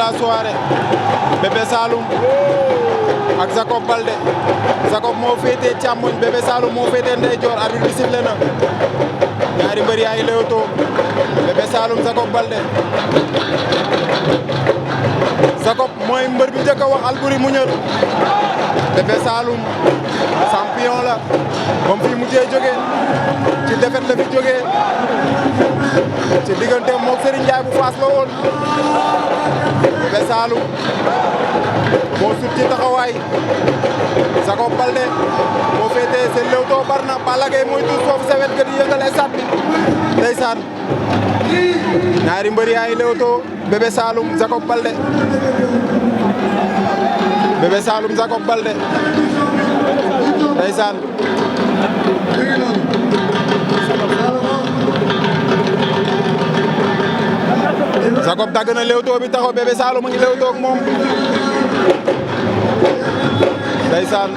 la soirée Bébé Saloum ak Jacob Baldé Jacob moo féetee càmmoñ Bébé Saloum moo féetee ndeyjoor arbitre bi sifflé na ñaari mbër yaa ngi lewtoo Bébé Saloum Jacob Baldé Jacob mooy mbër bi njëkk a wax Alboury muñal Bébé Saloum champion la moom fii mujjee jógee ci défaite la fi jógee ci diggante moog Serigne Ndiaye bu Fass la woon Bébé Saloum moo sut ci taxawaay Jacob Baldé moo féetee seen lewtoo bar na Balla Gaye mooy tuus foofu sa wet ga di yëngal stade bi ndeysaan ñaari mbër yaa ngi lewtoo Bébé Saloum Jacob Baldé Bébé Saloum Jacob Baldé ndeysaan Jacob dagg na lewtoo bi taxaw Bébé Saloum a ngi lewtoo ak moom ndeysaan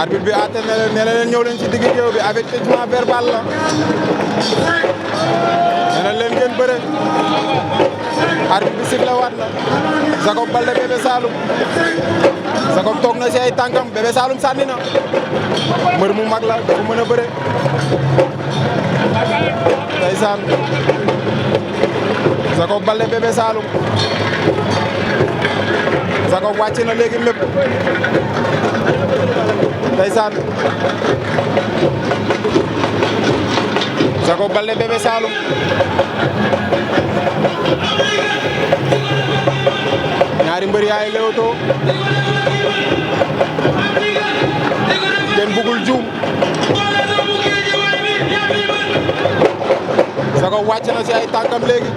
arbitre bi àtte na leen nee na leen ñëw leen ci digg géew bi avertissement verbal la nee na leen ngeen bëre arbitre bi sifflé waat na Jacob Baldé Bébé Saloum Jacob toog na ci ay tànkam Bébé Saloum sànni na mbër mu mag la dafa mën a bëre ndeysaan Jacob Baldé Bébé Saloum Jacob wàcc na léegi mépp ndeysaan Jacob Baldé Bébé Saloum ñaari mbër yaay lewtoo kenn bugul juum Jacob wàcc na ci ay tànkam léegi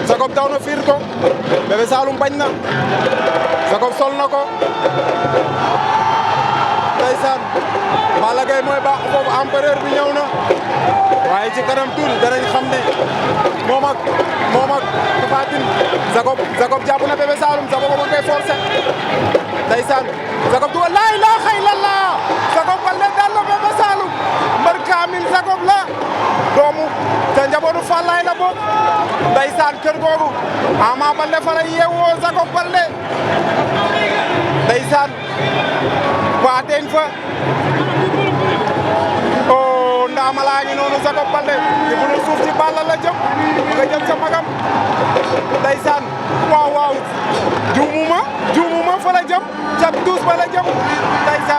Jacob daw na fiir ko Bébé Saloum bañ na Jacob sol na ko ndeysaan Balla Gaye mooy baax foofu empereur bi ñëw na waaye ci kanam tuuti danañ xam ne moom ak Tapha Tine Jacob jàpp na Bébé Saloum Jacob ba koy forcé ndeysaan Jacob dugal laa ilaaha illallah Jacob Baldé daan na Bébé Saloum mbër kaamil Jacob la doomu te njabootu Fallaye la bokk ndeysaan kër googu Ama Baldé fa la yeewoo Jacob Baldé ndeysaan waateñ fa oh ndaama laa ngi noonu Jacob Baldé di bu nu suuf ci Balla la jëm nga jëm ca magam ndeysaan waaw juumuma fa la jëm ca tuus ba la jëm ndeysaan